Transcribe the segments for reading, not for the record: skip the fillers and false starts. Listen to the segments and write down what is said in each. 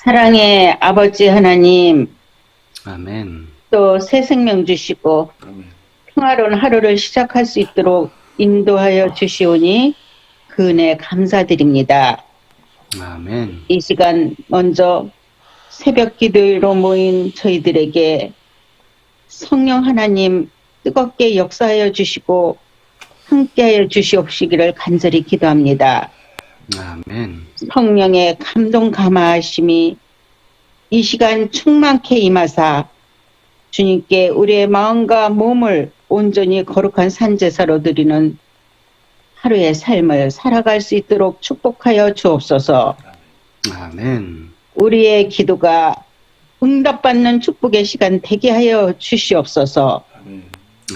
사랑의 아버지 하나님, 아멘. 또 새 생명 주시고 아멘. 평화로운 하루를 시작할 수 있도록 인도하여 주시오니 그 은혜 감사드립니다. 아멘. 이 시간 먼저 새벽 기도로 모인 저희들에게 성령 하나님 뜨겁게 역사하여 주시고 함께하여 주시옵시기를 간절히 기도합니다. 아멘. 성령의 감동 감화하심이 이 시간 충만케 임하사 주님께 우리의 마음과 몸을 온전히 거룩한 산제사로 드리는 하루의 삶을 살아갈 수 있도록 축복하여 주옵소서. 아멘. 우리의 기도가 응답받는 축복의 시간 되게 하여 주시옵소서. 아멘.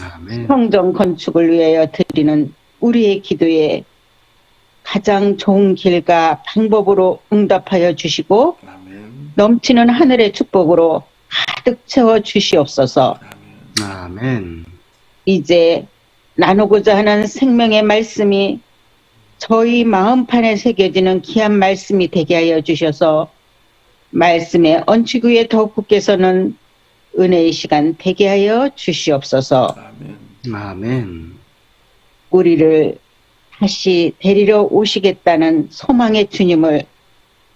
아멘. 성전 건축을 위하여 드리는 우리의 기도에 가장 좋은 길과 방법으로 응답하여 주시고 아멘. 넘치는 하늘의 축복으로 가득 채워 주시옵소서. 아멘. 아멘. 이제 나누고자 하는 생명의 말씀이 저희 마음판에 새겨지는 귀한 말씀이 되게 하여 주셔서 말씀의 얹히기 위해 더욱 굳게서는 은혜의 시간 되게 하여 주시옵소서. 아멘. 아멘. 우리를 다시 데리러 오시겠다는 소망의 주님을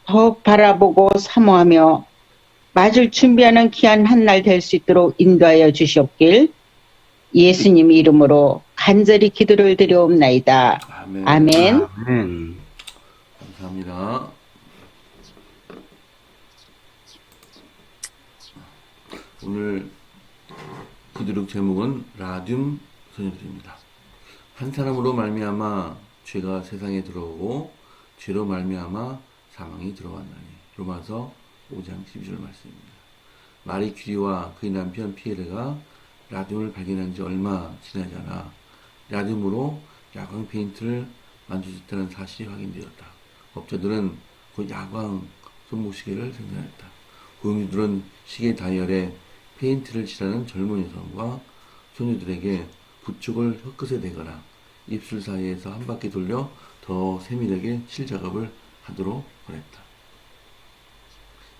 더욱 바라보고 사모하며 맞을 준비하는 귀한 한 날 될 수 있도록 인도하여 주시옵길 예수님 이름으로 간절히 기도를 드려옵나이다. 아멘. 아멘. 아멘. 감사합니다. 오늘 부드럽 제목은 라듐 소녀들입니다. 한 사람으로 말미암아 죄가 세상에 들어오고 죄로 말미암아 사망이 들어왔나니. 로마서 5장 12절 말씀입니다. 마리 큐리와 그의 남편 피에르가 라듐을 발견한 지 얼마 지나지 않아 라듐으로 야광 페인트를 만들었다는 사실이 확인되었다. 업자들은 곧 야광 손목시계를 생산했다. 고용주들은 시계 다이얼에 페인트를 칠하는 젊은 여성과 소녀들에게 붓쪽을 혀끝에 대거나 입술 사이에서 한 바퀴 돌려 더 세밀하게 칠 작업을 하도록 권했다.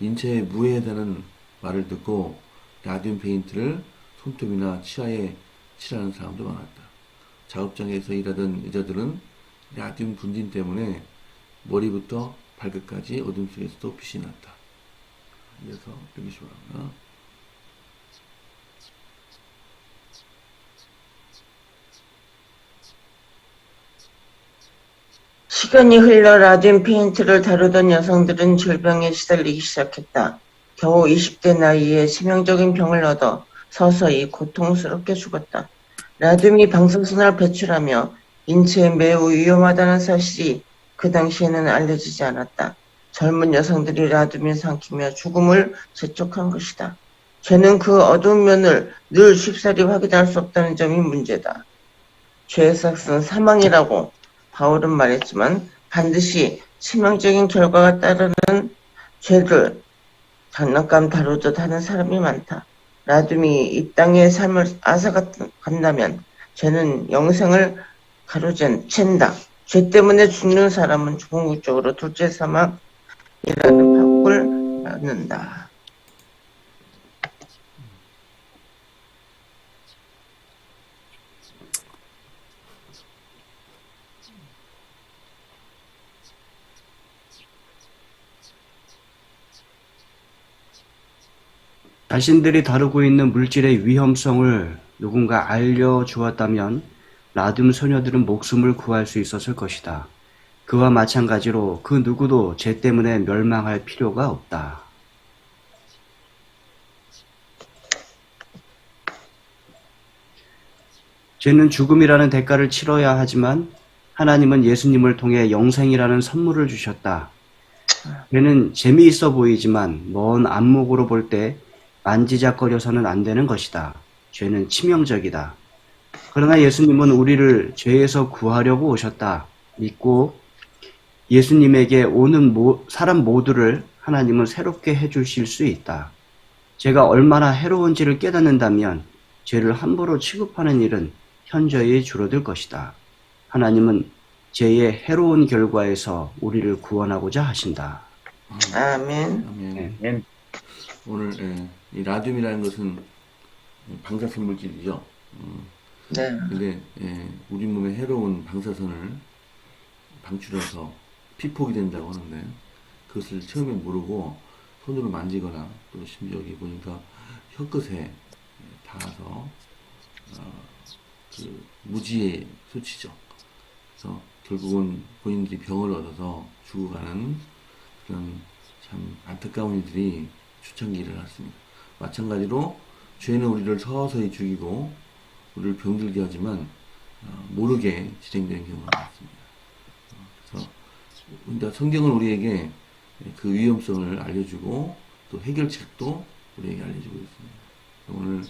인체에 무해하다는 말을 듣고 라듐 페인트를 손톱이나 치아에 칠하는 사람도 많았다. 작업장에서 일하던 여자들은 라듐 분진 때문에 머리부터 발끝까지 어둠 속에서도 빛이 났다. 이어서 읽으시기 바랍니다. 시간이 흘러 라듐 페인트를 다루던 여성들은 질병에 시달리기 시작했다. 겨우 20대 나이에 치명적인 병을 얻어 서서히 고통스럽게 죽었다. 라듐이 방사선을 배출하며 인체에 매우 위험하다는 사실이 그 당시에는 알려지지 않았다. 젊은 여성들이 라듐을 삼키며 죽음을 재촉한 것이다. 죄는 그 어두운 면을 늘 쉽사리 확인할 수 없다는 점이 문제다. 죄의 삭은 사망이라고 바울은 말했지만 반드시 치명적인 결과가 따르는 죄를 장난감 다루듯 하는 사람이 많다. 라듐이 이 땅의 삶을 앗아간다면 죄는 영생을 가로챈다. 죄 때문에 죽는 사람은 궁극적으로 둘째 사망이라는 판국을 받는다. 자신들이 다루고 있는 물질의 위험성을 누군가 알려주었다면 라듐 소녀들은 목숨을 구할 수 있었을 것이다. 그와 마찬가지로 그 누구도 죄 때문에 멸망할 필요가 없다. 죄는 죽음이라는 대가를 치러야 하지만 하나님은 예수님을 통해 영생이라는 선물을 주셨다. 죄는 재미있어 보이지만 먼 안목으로 볼 때 만지작거려서는 안 되는 것이다. 죄는 치명적이다. 그러나 예수님은 우리를 죄에서 구하려고 오셨다. 믿고 예수님에게 오는 사람 모두를 하나님은 새롭게 해주실 수 있다. 죄가 얼마나 해로운지를 깨닫는다면 죄를 함부로 취급하는 일은 현저히 줄어들 것이다. 하나님은 죄의 해로운 결과에서 우리를 구원하고자 하신다. 아멘. 아멘. 네. 오늘 이 라듐이라는 것은 방사선 물질이죠. 네. 근데 우리 몸에 해로운 방사선을 방출해서 피폭이 된다고 하는데 그것을 처음에 모르고 손으로 만지거나 또 심지어 여기 보니까 혀끝에 닿아서 그 무지의 수치죠. 그래서 결국은 본인들이 병을 얻어서 죽어가는 그런 참 안타까운 일들이 초창기에 일어났습니다. 마찬가지로 죄는 우리를 서서히 죽이고 우리를 병들게 하지만 모르게 진행되는 경우가 많습니다. 그래서 근데 성경은 우리에게 그 위험성을 알려주고 또 해결책도 우리에게 알려주고 있습니다. 오늘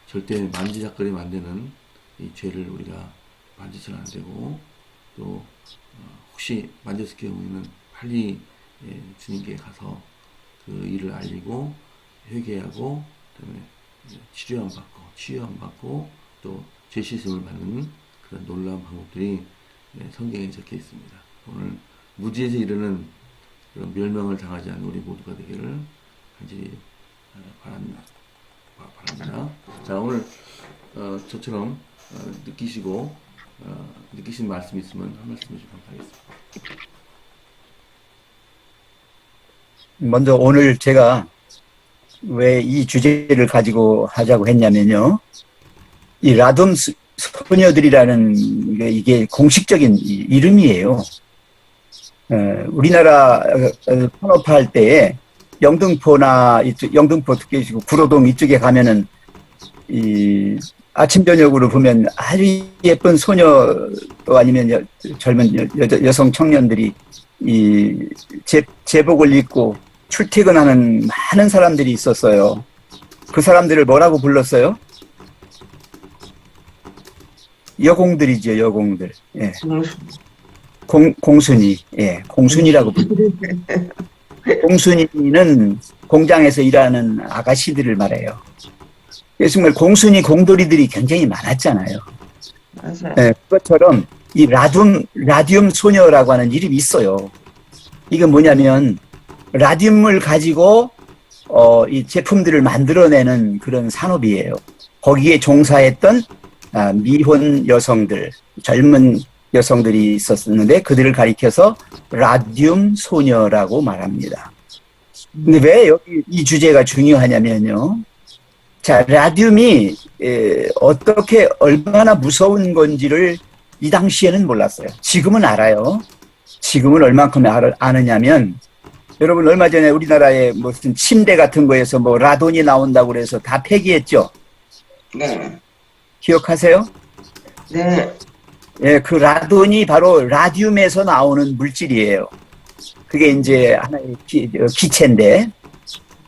절대 만지작거리 만드는 이 죄를 우리가 만지서는 안 되고 또 혹시 만졌을 경우에는 빨리 주님께 가서 그 일을 알리고 회개하고 그다음에 치료함 받고 치유함 받고 또 죄 씻음을 받는 그런 놀라운 방법들이 성경에 적혀 있습니다. 오늘 무지에서 이르는 그런 멸망을 당하지 않는 우리 모두가 되기를 간절히 바랍니다. 자, 오늘 저처럼 느끼신 말씀 있으면 한 말씀 해주시면 감사하겠습니다. 먼저 오늘 제가 왜 이 주제를 가지고 하자고 했냐면요. 이 라둠 소녀들이라는 게 이게 공식적인 이름이에요. 우리나라 산업화할 때에 영등포나 영등포 특히 구로동 이쪽에 가면은 이 아침 저녁으로 보면 아주 예쁜 소녀 또 아니면 젊은 여성 청년들이 이 제복을 입고 출퇴근하는 많은 사람들이 있었어요. 그 사람들을 뭐라고 불렀어요? 여공들이죠, 여공들. 예. 공순이, 예, 공순이라고 불러요. 공순이는 공장에서 일하는 아가씨들을 말해요. 그래서 정말 공순이 공돌이들이 굉장히 많았잖아요. 맞아요. 예, 그것처럼 이 라듐 소녀라고 하는 이름이 있어요. 이건 뭐냐면 라듐을 가지고 이 제품들을 만들어내는 그런 산업이에요. 거기에 종사했던 미혼 여성들, 젊은 여성들이 있었는데 그들을 가리켜서 라듐 소녀라고 말합니다. 근데 왜 여기 이 주제가 중요하냐면요. 자, 라듐이 어떻게 얼마나 무서운 건지를 이 당시에는 몰랐어요. 지금은 알아요. 지금은 얼만큼 아느냐면 여러분 얼마 전에 우리나라에 무슨 침대 같은 거에서 뭐 라돈이 나온다고 그래서 다 폐기했죠. 네. 기억하세요? 네. 예, 그 라돈이 바로 라듐에서 나오는 물질이에요. 그게 이제 하나의 기체인데,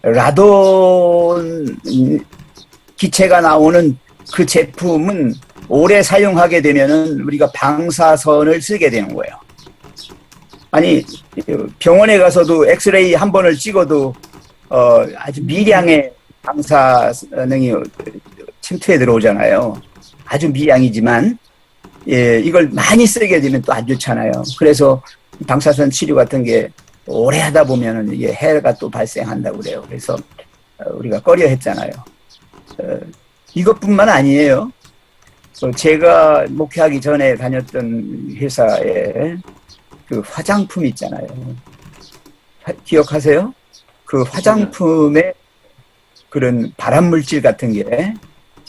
라돈 기체가 나오는 그 제품은 오래 사용하게 되면은 우리가 방사선을 쓰게 되는 거예요. 아니, 병원에 가서도 엑스레이 한 번을 찍어도, 아주 미량의 방사능이 침투해 들어오잖아요. 아주 미량이지만, 예, 이걸 많이 쓰게 되면 또 안 좋잖아요. 그래서 방사선 치료 같은 게 오래 하다 보면은 이게 해가 또 발생한다고 그래요. 그래서 우리가 꺼려 했잖아요. 이것뿐만 아니에요. 제가 목회하기 전에 다녔던 회사에 그 화장품 있잖아요. 기억하세요? 그 화장품에 그런 발암물질 같은 게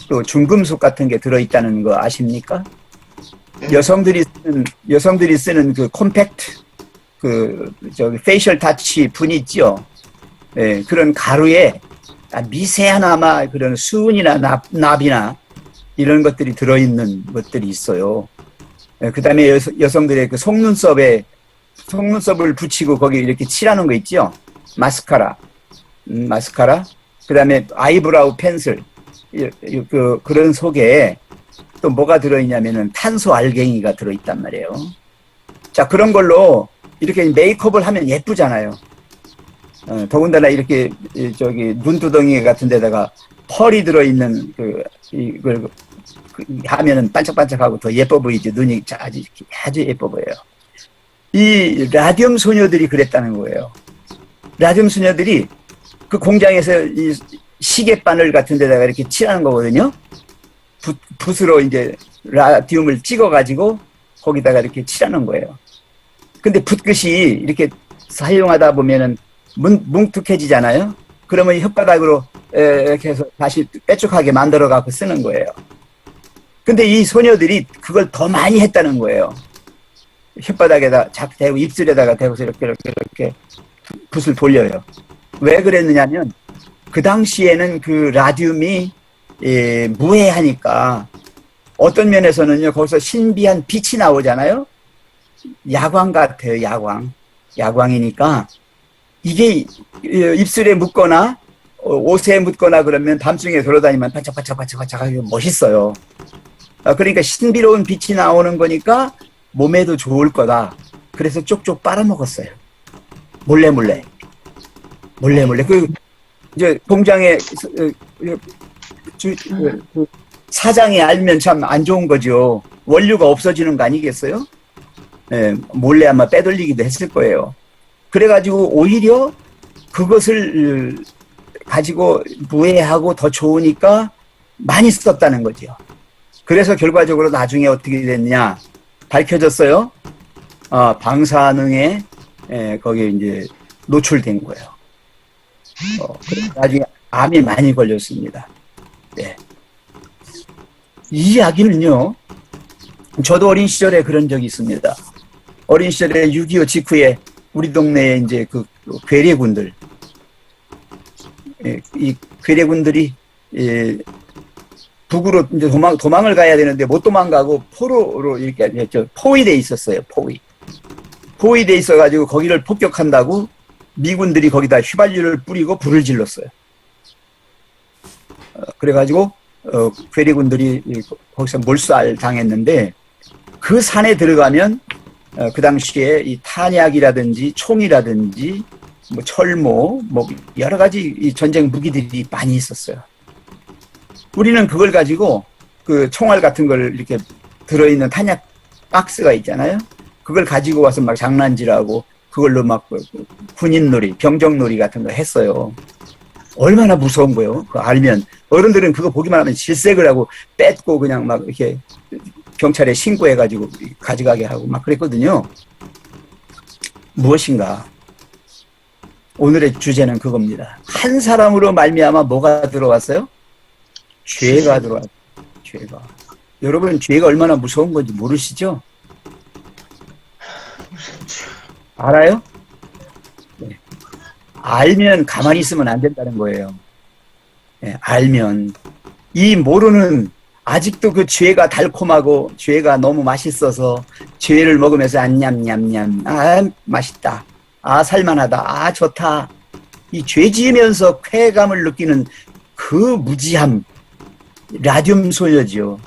또 중금속 같은 게 들어있다는 거 아십니까? 여성들이 쓰는 그 콤팩트, 페이셜 타치 분 있죠? 예, 그런 가루에 미세하나마 그런 수은이나 납이나 이런 것들이 들어있는 것들이 있어요. 예, 그 다음에 여성들의 그 속눈썹을 붙이고 거기 이렇게 칠하는 거 있죠? 마스카라. 그 다음에 아이브라우 펜슬. 그런 속에 또 뭐가 들어있냐면은 탄소 알갱이가 들어있단 말이에요. 자, 그런 걸로 이렇게 메이크업을 하면 예쁘잖아요. 더군다나 이렇게 눈두덩이 같은 데다가 펄이 들어있는 이걸 하면은 반짝반짝하고 더 예뻐 보이죠. 눈이 아주 예뻐 보여요. 이 라듐 소녀들이 그랬다는 거예요. 라듐 소녀들이 그 공장에서 이 시계바늘 같은 데다가 이렇게 칠하는 거거든요. 붓으로 이제 라듐을 찍어가지고 거기다가 이렇게 칠하는 거예요. 근데 붓끝이 이렇게 사용하다 보면은 뭉툭해지잖아요. 그러면 혓바닥으로 이렇게 해서 다시 빼쭉하게 만들어 갖고 쓰는 거예요. 근데 이 소녀들이 그걸 더 많이 했다는 거예요. 혓바닥에다 자꾸 대고 입술에다가 대고서 이렇게 붓을 돌려요. 왜 그랬느냐면 그 당시에는 그 라듐이 무해하니까 어떤 면에서는요, 거기서 신비한 빛이 나오잖아요. 야광 같아요, 야광. 야광이니까 이게 입술에 묻거나 옷에 묻거나 그러면 밤중에 돌아다니면 반짝반짝반짝반짝하게 멋있어요. 그러니까 신비로운 빛이 나오는 거니까 몸에도 좋을 거다. 그래서 쪽쪽 빨아먹었어요. 몰래. 그 이제 공장에 사장이 알면 참 안 좋은 거죠. 원료가 없어지는 거 아니겠어요? 네, 몰래 아마 빼돌리기도 했을 거예요. 그래가지고 오히려 그것을 가지고 무해하고 더 좋으니까 많이 썼다는 거죠. 그래서 결과적으로 나중에 어떻게 됐냐 밝혀졌어요. 방사능에 거기에 이제 노출된 거예요. 나중에 암이 많이 걸렸습니다. 네. 이 이야기는요, 저도 어린 시절에 그런 적이 있습니다. 어린 시절에 6.25 직후에 우리 동네에 이제 그 괴뢰군들, 이 괴뢰군들이 북으로 이제 도망을 가야 되는데 못 도망가고 포로로 이렇게 포위돼 있었어요. 포위돼 있어가지고 거기를 폭격한다고 미군들이 거기다 휘발유를 뿌리고 불을 질렀어요. 그래가지고 괴뢰군들이 거기서 몰살 당했는데 그 산에 들어가면 그 당시에 이 탄약이라든지 총이라든지 뭐 철모 뭐 여러 가지 이 전쟁 무기들이 많이 있었어요. 우리는 그걸 가지고 그 총알 같은 걸 이렇게 들어있는 탄약 박스가 있잖아요. 그걸 가지고 와서 막 장난질하고 그걸로 막 군인놀이, 병정놀이 같은 거 했어요. 얼마나 무서운 거예요. 그거 알면 어른들은 그거 보기만 하면 질색을 하고 뺏고 그냥 막 이렇게 경찰에 신고해가지고 가져가게 하고 막 그랬거든요. 무엇인가? 오늘의 주제는 그겁니다. 한 사람으로 말미암아 뭐가 들어왔어요? 죄가 들어왔어요. 죄가. 여러분 죄가 얼마나 무서운 건지 모르시죠? 알아요? 네. 알면 가만히 있으면 안 된다는 거예요. 네, 알면. 이 모르는 아직도 그 죄가 달콤하고 죄가 너무 맛있어서 죄를 먹으면서 냠냠냠 맛있다. 살만하다. 좋다. 이 죄 지으면서 쾌감을 느끼는 그 무지함. 라듐 소녀지요.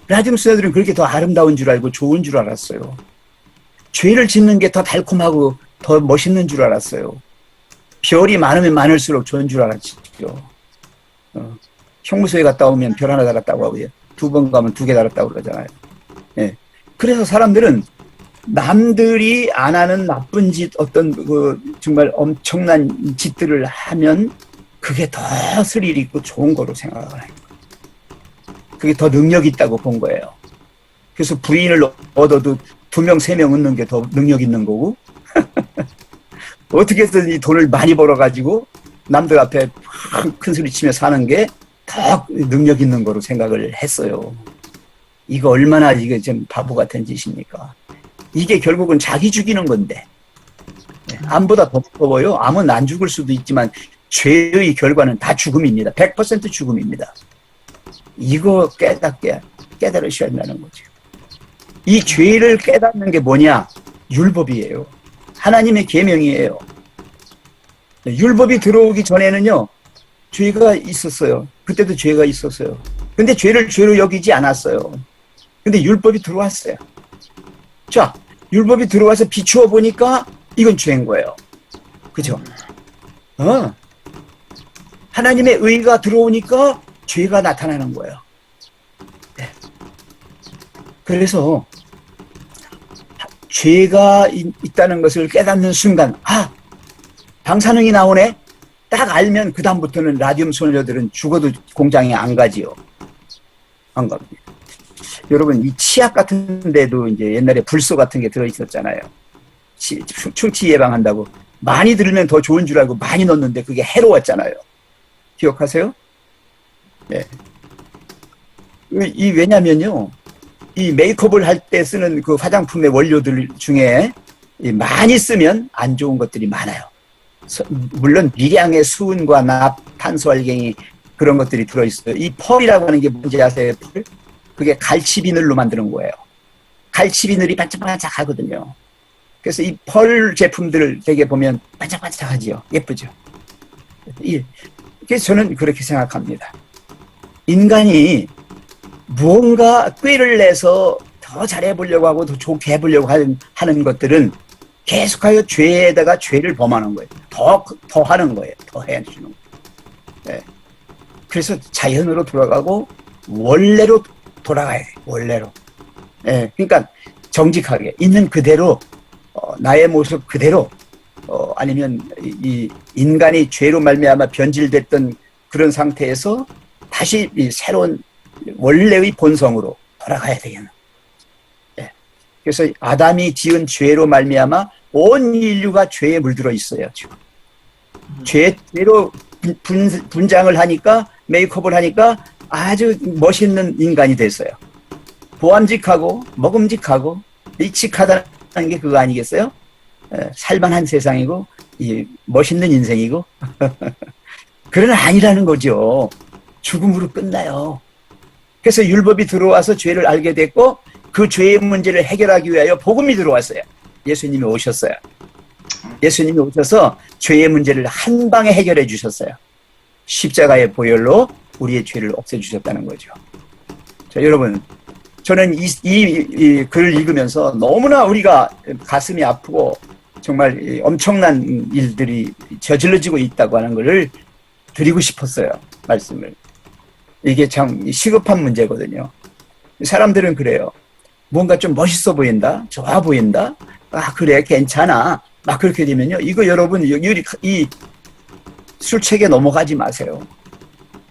라듐 소녀들은 그렇게 더 아름다운 줄 알고 좋은 줄 알았어요. 죄를 짓는 게 더 달콤하고 더 멋있는 줄 알았어요. 별이 많으면 많을수록 좋은 줄 알았죠. 형무소에 갔다 오면 별 하나 달았다고 하고요. 2번 가면 2개 달았다고 그러잖아요. 예. 그래서 사람들은 남들이 안 하는 나쁜 짓, 어떤 그 정말 엄청난 짓들을 하면 그게 더 스릴 있고 좋은 거로 생각을 해요. 그게 더 능력 있다고 본 거예요. 그래서 부인을 얻어도 2명, 3명 얻는 게 더 능력 있는 거고 어떻게 해서 이 돈을 많이 벌어가지고 남들 앞에 큰 소리 치며 사는 게 더 능력 있는 거로 생각을 했어요. 이거 얼마나 이게 좀 바보 같은 짓입니까? 이게 결국은 자기 죽이는 건데. 암보다 더 무서워요. 암은 안 죽을 수도 있지만 죄의 결과는 다 죽음입니다. 100% 죽음입니다. 이거 깨달으셔야 한다는 거죠. 이 죄를 깨닫는 게 뭐냐? 율법이에요. 하나님의 계명이에요. 율법이 들어오기 전에는요, 죄가 있었어요. 그때도 죄가 있었어요. 근데 죄를 죄로 여기지 않았어요. 근데 율법이 들어왔어요. 자, 율법이 들어와서 비추어 보니까 이건 죄인 거예요. 그죠? 하나님의 의가 들어오니까 죄가 나타나는 거예요. 네. 그래서 죄가 있다는 것을 깨닫는 순간, 아, 방사능이 나오네? 딱 알면 그다음부터는 라듐 소녀들은 죽어도 공장에 안 가지요. 안 갑니다. 여러분, 이 치약 같은 데도 이제 옛날에 불소 같은 게 들어있었잖아요. 충치 예방한다고. 많이 들으면 더 좋은 줄 알고 많이 넣었는데 그게 해로웠잖아요. 기억하세요? 네. 왜냐면요. 이 메이크업을 할 때 쓰는 그 화장품의 원료들 중에 많이 쓰면 안 좋은 것들이 많아요. 물론 미량의 수은과 납, 탄소알갱이 그런 것들이 들어있어요. 이 펄이라고 하는 게 뭔지 아세요? 펄? 그게 갈치비늘로 만드는 거예요. 갈치비늘이 반짝반짝 하거든요. 그래서 이 펄 제품들을 되게 보면 반짝반짝하지요. 예쁘죠. 그래서 저는 그렇게 생각합니다. 인간이 무언가 꾀를 내서 더 잘해보려고 하고 더 좋게 해보려고 하는 것들은 계속하여 죄에다가 죄를 범하는 거예요. 더 하는 거예요. 더 해주는 거예요. 네. 그래서 자연으로 돌아가고 원래로 돌아가야 돼요. 원래로. 네. 그러니까 정직하게 있는 그대로 나의 모습 그대로 아니면 이 인간이 죄로 말미암아 변질됐던 그런 상태에서 다시 이 새로운 원래의 본성으로 돌아가야 되겠는. 네. 그래서 아담이 지은 죄로 말미암아 온 인류가 죄에 물들어 있어요. 지금. 죄로 분장을 하니까 메이크업을 하니까 아주 멋있는 인간이 됐어요. 보암직하고 먹음직하고 리칙하다는 게 그거 아니겠어요? 살만한 세상이고 멋있는 인생이고 그러나 아니라는 거죠. 죽음으로 끝나요. 그래서 율법이 들어와서 죄를 알게 됐고 그 죄의 문제를 해결하기 위하여 복음이 들어왔어요. 예수님이 오셨어요. 예수님이 오셔서 죄의 문제를 한 방에 해결해 주셨어요. 십자가의 보혈로 우리의 죄를 없애주셨다는 거죠. 자, 여러분, 저는 이 글을 읽으면서 너무나 우리가 가슴이 아프고 정말 엄청난 일들이 저질러지고 있다고 하는 것을 드리고 싶었어요. 말씀을. 이게 참 시급한 문제거든요. 사람들은 그래요. 뭔가 좀 멋있어 보인다, 좋아 보인다, 아 그래 괜찮아, 막 그렇게 되면요. 이거 여러분 이 술책에 넘어가지 마세요.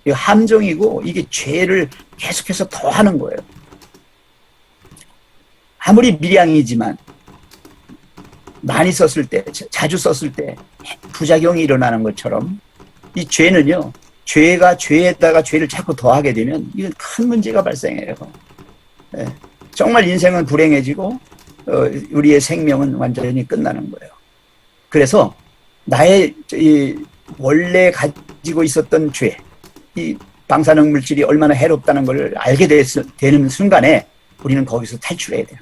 이 함정이고 이게 죄를 계속해서 더 하는 거예요. 아무리 미량이지만 많이 썼을 때, 자주 썼을 때 부작용이 일어나는 것처럼 이 죄는요. 죄가 죄에다가 죄를 자꾸 더하게 되면 이건 큰 문제가 발생해요. 네. 정말 인생은 불행해지고 우리의 생명은 완전히 끝나는 거예요. 그래서 나의 원래 가지고 있었던 죄, 이 방사능 물질이 얼마나 해롭다는 걸 알게 되는 순간에 우리는 거기서 탈출해야 돼요.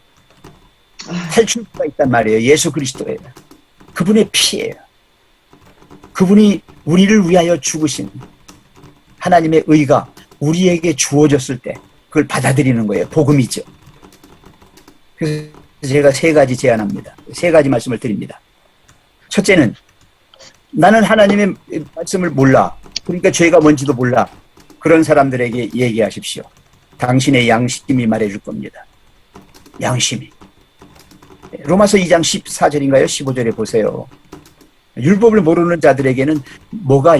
탈출구가 있단 말이에요. 예수 그리스도예요. 그분의 피예요. 그분이 우리를 위하여 죽으신 하나님의 의가 우리에게 주어졌을 때 그걸 받아들이는 거예요. 복음이죠. 그래서 제가 세 가지 제안합니다. 세 가지 말씀을 드립니다. 첫째는 나는 하나님의 말씀을 몰라. 그러니까 죄가 뭔지도 몰라. 그런 사람들에게 얘기하십시오. 당신의 양심이 말해줄 겁니다. 양심이. 로마서 2장 14절인가요? 15절에 보세요. 율법을 모르는 자들에게는 뭐가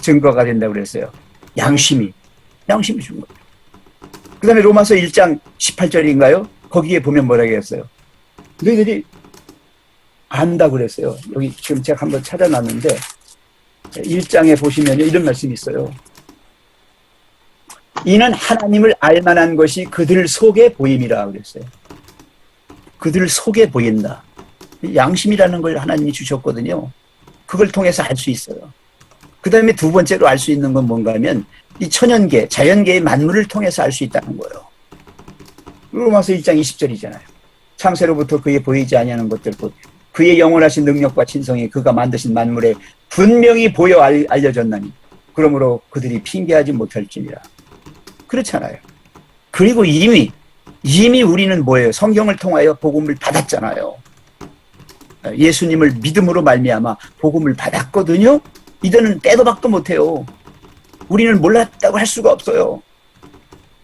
증거가 된다고 그랬어요? 양심이 준 거예요. 그 다음에 로마서 1장 18절인가요? 거기에 보면 뭐라고 했어요? 너희들이 안다고 그랬어요. 여기 지금 제가 한번 찾아놨는데 1장에 보시면 이런 말씀이 있어요. 이는 하나님을 알만한 것이 그들 속에 보임이라 그랬어요. 그들 속에 보인다. 양심이라는 걸 하나님이 주셨거든요. 그걸 통해서 알 수 있어요. 그 다음에 두 번째로 알 수 있는 건 뭔가 하면 이 천연계, 자연계의 만물을 통해서 알 수 있다는 거예요. 로마서 1장 20절이잖아요. 창세로부터 그의 보이지 아니하는 것들 곧 그의 영원하신 능력과 친성이 그가 만드신 만물에 분명히 보여 알려졌나니 그러므로 그들이 핑계하지 못할지니라. 그렇잖아요. 그리고 이미 우리는 뭐예요? 성경을 통하여 복음을 받았잖아요. 예수님을 믿음으로 말미암아 복음을 받았거든요. 이들은 빼도 박도 못해요. 우리는 몰랐다고 할 수가 없어요.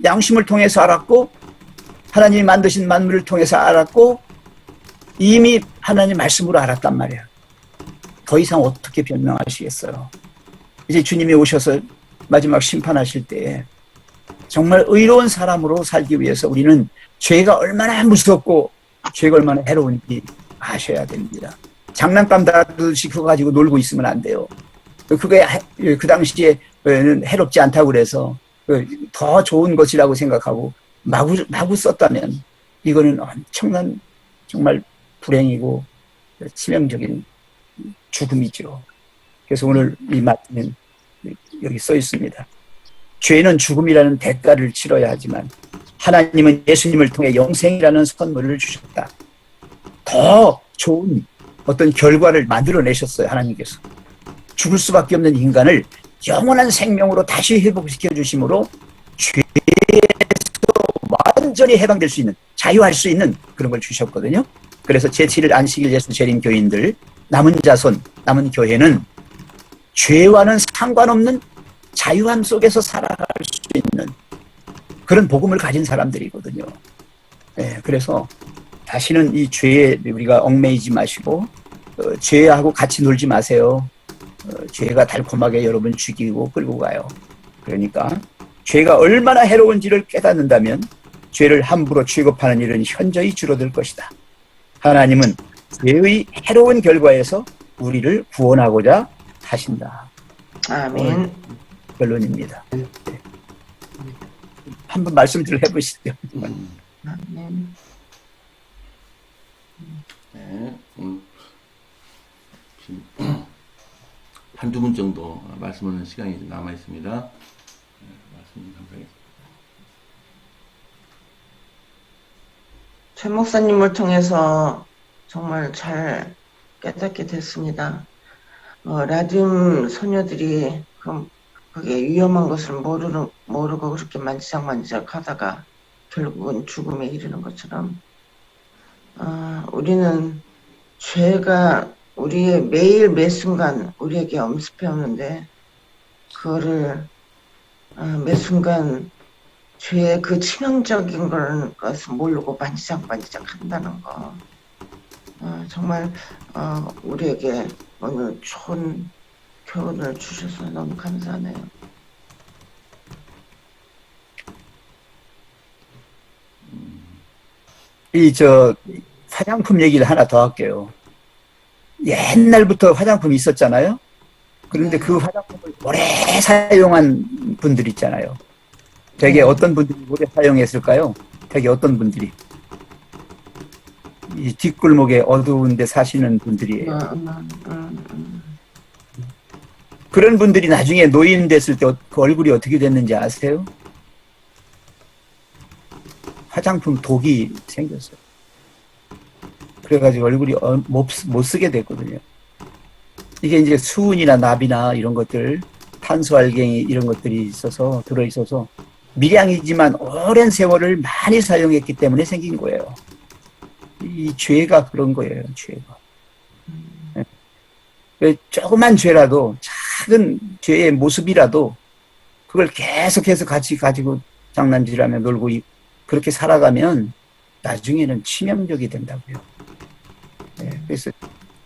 양심을 통해서 알았고 하나님이 만드신 만물을 통해서 알았고 이미 하나님 말씀으로 알았단 말이야. 더 이상 어떻게 변명하시겠어요? 이제 주님이 오셔서 마지막 심판하실 때 정말 의로운 사람으로 살기 위해서 우리는 죄가 얼마나 무섭고 죄가 얼마나 해로운지 아셔야 됩니다. 장난감 다루듯이 그거 가지고 놀고 있으면 안 돼요. 그게 그 당시에는 해롭지 않다고 그래서 더 좋은 것이라고 생각하고 마구 썼다면 이거는 엄청난 정말 불행이고 치명적인 죽음이죠. 그래서 오늘 이 말씀은 여기 써 있습니다. 죄는 죽음이라는 대가를 치러야 하지만 하나님은 예수님을 통해 영생이라는 선물을 주셨다. 더 좋은 어떤 결과를 만들어내셨어요. 하나님께서. 죽을 수밖에 없는 인간을 영원한 생명으로 다시 회복시켜 주심으로 죄에서 완전히 해방될 수 있는, 자유할 수 있는 그런 걸 주셨거든요. 그래서 제7일 안식일 예수 재림 교인들, 남은 자손, 남은 교회는 죄와는 상관없는 자유함 속에서 살아갈 수 있는 그런 복음을 가진 사람들이거든요. 네, 그래서 다시는 이 죄에 우리가 얽매이지 마시고 죄하고 같이 놀지 마세요. 죄가 달콤하게 여러분 죽이고 끌고 가요. 그러니까 죄가 얼마나 해로운지를 깨닫는다면 죄를 함부로 취급하는 일은 현저히 줄어들 것이다. 하나님은 죄의 해로운 결과에서 우리를 구원하고자 하신다. 아멘. 결론입니다. 네. 한번 말씀들 해보시죠. 아멘. 네, 지금 한두 분 정도 말씀하는 시간이 남아 있습니다. 네, 말씀 감사하겠습니다. 최 목사님을 통해서 정말 잘 깨닫게 됐습니다. 라듐 소녀들이 그게 위험한 것을 모르고 그렇게 만지작 하다가 결국은 죽음에 이르는 것처럼 우리는 죄가 우리의 매일 매 순간 우리에게 엄습해 오는데 그거를 매 순간 죄의 그 치명적인 것을 모르고 만지작 한다는 거 정말 우리에게 오늘 좋은 교훈을 주셔서 너무 감사하네요. 화장품 얘기를 하나 더 할게요. 옛날부터 화장품이 있었잖아요. 그런데 그 화장품을 오래 사용한 분들 있잖아요. 되게 어떤 분들이 오래 사용했을까요? 되게 어떤 분들이? 이 뒷골목에 어두운 데 사시는 분들이에요. 그런 분들이 나중에 노인 됐을 때 그 얼굴이 어떻게 됐는지 아세요? 화장품 독이 생겼어요. 그래가지고 얼굴이 못 쓰게 됐거든요. 이게 이제 수은이나 납이나 이런 것들, 탄소알갱이 이런 것들이 들어있어서 미량이지만 오랜 세월을 많이 사용했기 때문에 생긴 거예요. 이 죄가 그런 거예요, 죄가. 조그만 죄라도, 작은 죄의 모습이라도 그걸 계속해서 같이 가지고 장난질하며 놀고 그렇게 살아가면 나중에는 치명적이 된다고요. 그래서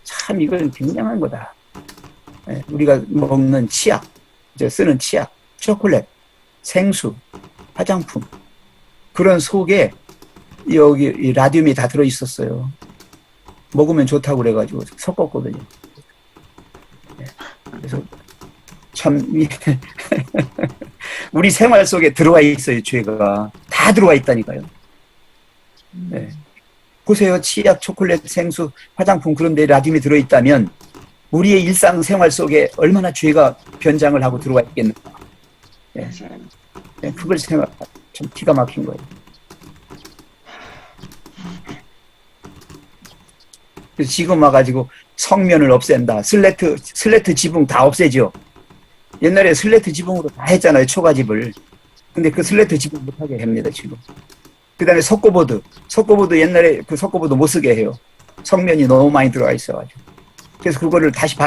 참 이건 굉장한 거다. 우리가 먹는 치약, 쓰는 치약, 초콜릿, 생수, 화장품 그런 속에 여기 이 라듐이 다 들어있었어요. 먹으면 좋다고 그래가지고 섞었거든요. 그래서 참 우리 생활 속에 들어와 있어요. 죄가 다 들어와 있다니까요. 보세요. 치약, 초콜릿, 생수, 화장품 그런 데 라듐이 들어있다면 우리의 일상생활 속에 얼마나 죄가 변장을 하고 들어와 있겠는가. 그걸 생각하면 참 기가 막힌 거예요. 그래서 지금 와가지고 성면을 없앤다. 슬레트 지붕 다 없애죠. 옛날에 슬레트 지붕으로 다 했잖아요. 초가집을. 근데 그 슬레트 지붕 못하게 합니다. 지금. 그 다음에 석고보드 옛날에 그 석고보드 못 쓰게 해요. 성면이 너무 많이 들어가 있어가지고. 그래서 그거를 다시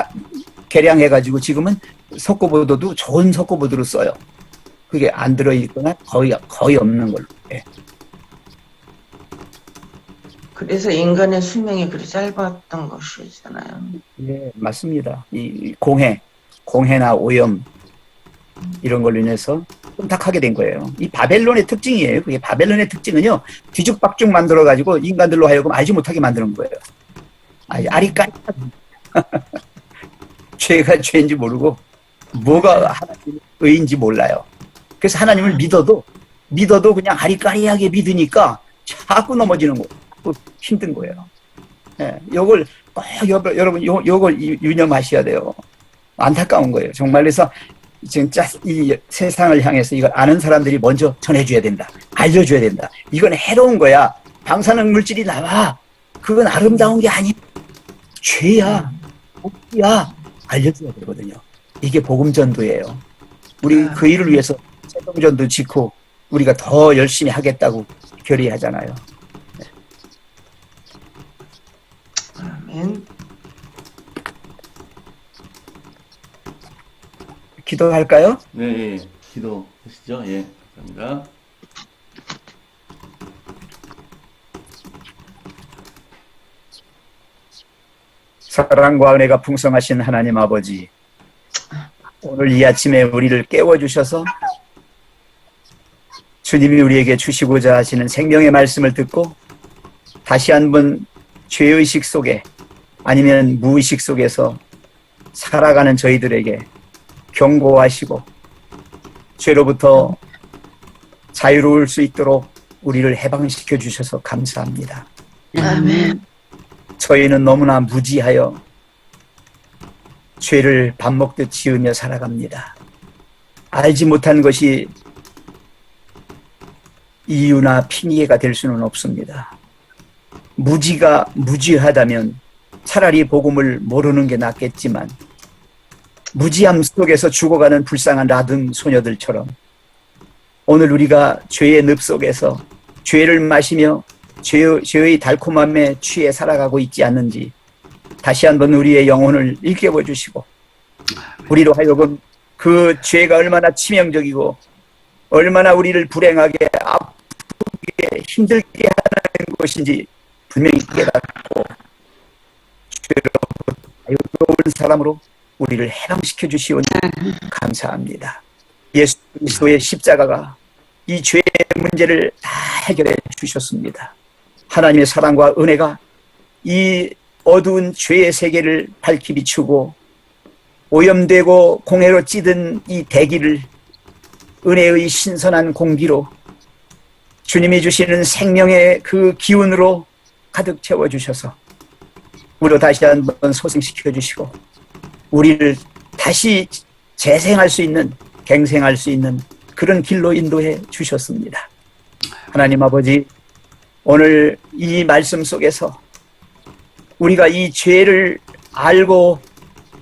개량해가지고 지금은 석고보드도 좋은 석고보드로 써요. 그게 안 들어있거나 거의 없는 걸로. 그래서 인간의 수명이 그리 짧았던 것이잖아요. 네, 맞습니다. 이 공해나 오염 이런 걸로 인해서 혼탁하게 된 거예요. 이 바벨론의 특징이에요. 그게 바벨론의 특징은요, 뒤죽박죽 만들어가지고 인간들로 하여금 알지 못하게 만드는 거예요. 아리까리 죄가 죄인지 모르고 뭐가 하나님의 의인지 몰라요. 그래서 하나님을 믿어도 그냥 아리까리하게 믿으니까 자꾸 넘어지는 거예요. 자꾸 힘든 거예요. 예, 요걸 꼭 여러분 요걸 유념하셔야 돼요. 안타까운 거예요. 정말. 그래서 진짜 이 세상을 향해서 이걸 아는 사람들이 먼저 전해줘야 된다. 알려줘야 된다. 이건 해로운 거야. 방사능 물질이 나와. 그건 아름다운 게 아니. 죄야. 복이야. 알려줘야 되거든요. 이게 복음전도예요. 우리 그 일을 위해서 세동전도 짓고 우리가 더 열심히 하겠다고 결의하잖아요. 아멘. 기도할까요? 네, 예. 기도하시죠. 예, 감사합니다. 사랑과 은혜가 풍성하신 하나님 아버지, 오늘 이 아침에 우리를 깨워주셔서 주님이 우리에게 주시고자 하시는 생명의 말씀을 듣고 다시 한번 죄의식 속에 아니면 무의식 속에서 살아가는 저희들에게 경고하시고 죄로부터 자유로울 수 있도록 우리를 해방시켜 주셔서 감사합니다. 아멘. 저희는 너무나 무지하여 죄를 밥 먹듯 지으며 살아갑니다. 알지 못한 것이 이유나 핑계가 될 수는 없습니다. 무지가 무지하다면 차라리 복음을 모르는 게 낫겠지만 무지함 속에서 죽어가는 불쌍한 라듬 소녀들처럼 오늘 우리가 죄의 늪 속에서 죄를 마시며 죄의 달콤함에 취해 살아가고 있지 않는지 다시 한번 우리의 영혼을 일깨워 주시고 우리로 하여금 그 죄가 얼마나 치명적이고 얼마나 우리를 불행하게 아프게 힘들게 하는 것인지 분명히 깨닫고 죄로부터 자유로운 사람으로 우리를 해방시켜 주시오니 감사합니다. 예수 그리스도의 십자가가 이 죄의 문제를 다 해결해 주셨습니다. 하나님의 사랑과 은혜가 이 어두운 죄의 세계를 밝히 비추고 오염되고 공해로 찌든 이 대기를 은혜의 신선한 공기로 주님이 주시는 생명의 그 기운으로 가득 채워주셔서 우리로 다시 한번 소생시켜 주시고 우리를 다시 재생할 수 있는 갱생할 수 있는 그런 길로 인도해 주셨습니다. 하나님 아버지, 오늘 이 말씀 속에서 우리가 이 죄를 알고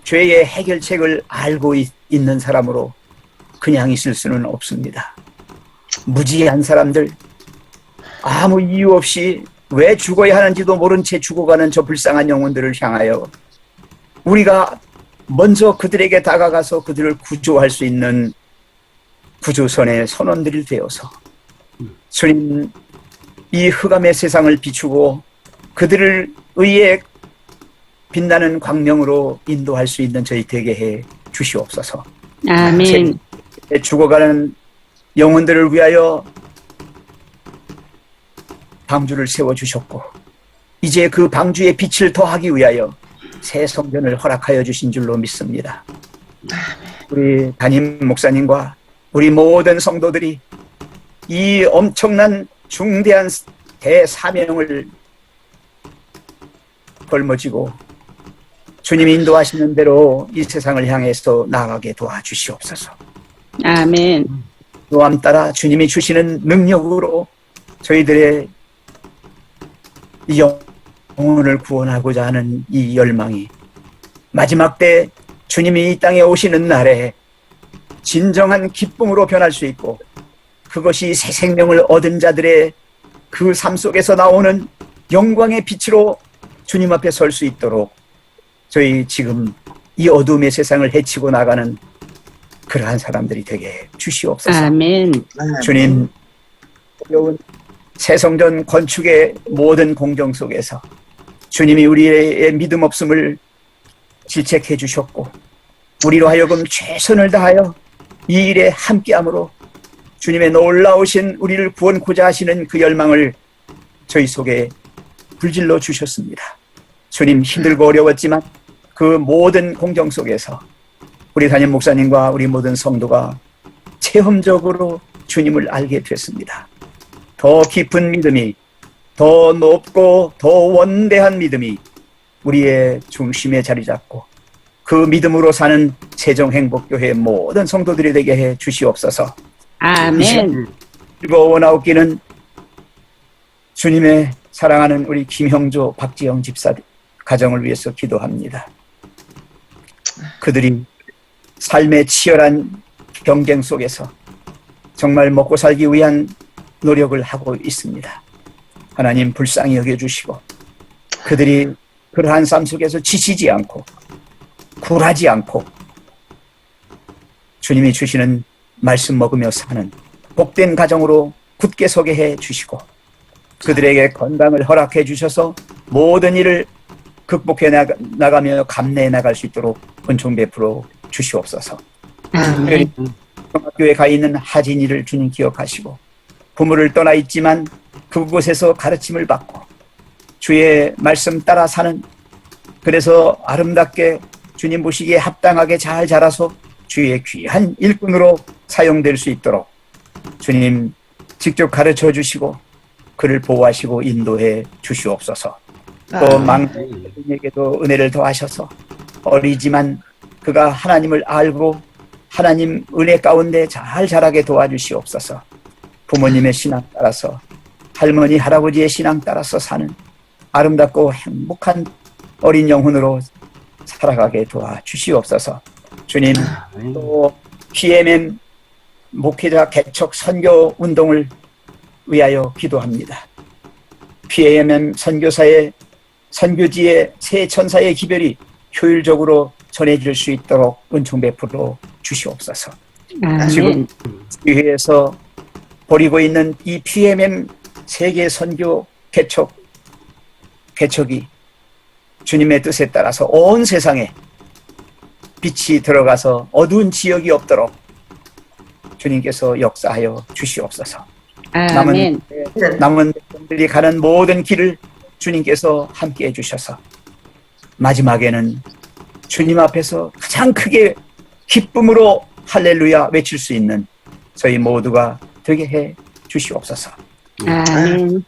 죄의 해결책을 알고 있는 사람으로 그냥 있을 수는 없습니다. 무지한 사람들, 아무 이유 없이 왜 죽어야 하는지도 모른 채 죽어가는 저 불쌍한 영혼들을 향하여 우리가 먼저 그들에게 다가가서 그들을 구조할 수 있는 구조선의 선원들이 되어서 주님, 이 흑암의 세상을 비추고 그들을 의의 빛나는 광명으로 인도할 수 있는 저희 되게 해 주시옵소서. 아멘. 죽어가는 영혼들을 위하여 방주를 세워주셨고 이제 그 방주의 빛을 더하기 위하여 새 성전을 허락하여 주신 줄로 믿습니다. 우리 담임 목사님과 우리 모든 성도들이 이 엄청난 중대한 대사명을 걸머쥐고 주님이 인도하시는 대로 이 세상을 향해서 나아가게 도와주시옵소서. 아멘. 또한 따라 주님이 주시는 능력으로 저희들의 이 영혼을 구원하고자 하는 이 열망이 마지막 때 주님이 이 땅에 오시는 날에 진정한 기쁨으로 변할 수 있고 그것이 새 생명을 얻은 자들의 그 삶 속에서 나오는 영광의 빛으로 주님 앞에 설 수 있도록 저희 지금 이 어둠의 세상을 헤치고 나가는 그러한 사람들이 되게 주시옵소서. 아멘. 주님, 어려운 새 성전 건축의 모든 공정 속에서 주님이 우리의 믿음 없음을 질책해 주셨고 우리로 하여금 최선을 다하여 이 일에 함께함으로 주님의 놀라우신 우리를 구원코자 하시는 그 열망을 저희 속에 불질러 주셨습니다. 주님 힘들고 어려웠지만 그 모든 공정 속에서 우리 담임 목사님과 우리 모든 성도가 체험적으로 주님을 알게 됐습니다. 더 깊은 믿음이, 더 높고 더 원대한 믿음이 우리의 중심에 자리 잡고 그 믿음으로 사는 세종행복교회 모든 성도들이 되게 해 주시옵소서. 아멘. 즐거워나옵기는 주님의 사랑하는 우리 김형조, 박지영 집사 가정을 위해서 기도합니다. 그들이 삶의 치열한 경쟁 속에서 정말 먹고 살기 위한 노력을 하고 있습니다. 하나님 불쌍히 여겨주시고 그들이 그러한 삶 속에서 지치지 않고 굴하지 않고 주님이 주시는 말씀 먹으며 사는 복된 가정으로 굳게 서게 해 주시고 그들에게 건강을 허락해 주셔서 모든 일을 극복해 나가며 감내해 나갈 수 있도록 은총 베풀어 주시옵소서. 아멘. 학교에 가 있는 하진이를 주님 기억하시고 부모를 떠나 있지만 그곳에서 가르침을 받고 주의 말씀 따라 사는 그래서 아름답게 주님 보시기에 합당하게 잘 자라서 주의 귀한 일꾼으로 사용될 수 있도록 주님 직접 가르쳐 주시고 그를 보호하시고 인도해 주시옵소서. 또 막내에게도 은혜를 더하셔서 어리지만 그가 하나님을 알고 하나님 은혜 가운데 잘 자라게 도와주시옵소서. 부모님의 신앙 따라서 할머니 할아버지의 신앙 따라서 사는 아름답고 행복한 어린 영혼으로 살아가게 도와주시옵소서. 주님 또 PMM 목회자 개척 선교 운동을 위하여 기도합니다. PMM 선교사의 선교지의 새 천사의 기별이 효율적으로 전해질 수 있도록 은총 베풀어 주시옵소서. 지금 교회에서 벌이고 있는 이 PMM 세계 선교 개척이 주님의 뜻에 따라서 온 세상에 빛이 들어가서 어두운 지역이 없도록 주님께서 역사하여 주시옵소서. 아멘. 남은 백성들이 가는 모든 길을 주님께서 함께해 주셔서 마지막에는 주님 앞에서 가장 크게 기쁨으로 할렐루야 외칠 수 있는 저희 모두가 되게 해 주시옵소서. 아멘.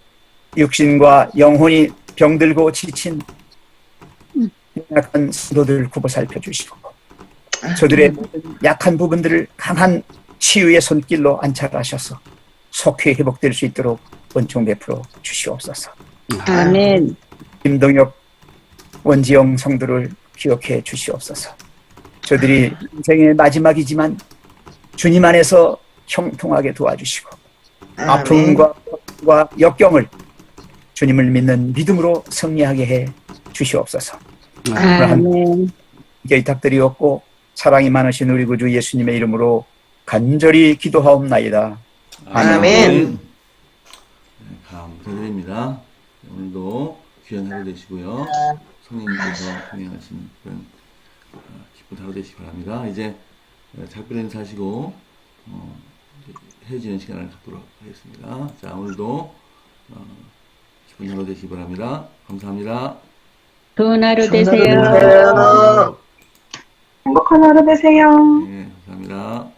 육신과 영혼이 병들고 지친 약한 성도들 굽어 살펴주시고 저들의 모든 약한 부분들을 강한 치유의 손길로 안착하셔서 속히 회복될 수 있도록 은총 베풀어 주시옵소서. 아멘. 김동혁, 원지영 성도를 기억해 주시옵소서. 저들이 인생의 마지막이지만 주님 안에서 형통하게 도와주시고 아픔과 역경을 주님을 믿는 믿음으로 승리하게 해 주시옵소서. 아멘. 기탁드리옵고 사랑이 많으신 우리 구주 예수님의 이름으로 간절히 기도하옵나이다. 아멘. 네, 감사드립니다. 오늘도 귀한 하루 되시고요. 성령님께서 동행하시는 그런 기쁜 하루 되시기 바랍니다. 이제 작별 인사하시고 헤어지는 시간을 갖도록 하겠습니다. 자, 오늘도 기쁜 하루 되시기 바랍니다. 감사합니다. 좋은 하루 되세요. 되세요. 행복한 하루 되세요. 네, 감사합니다.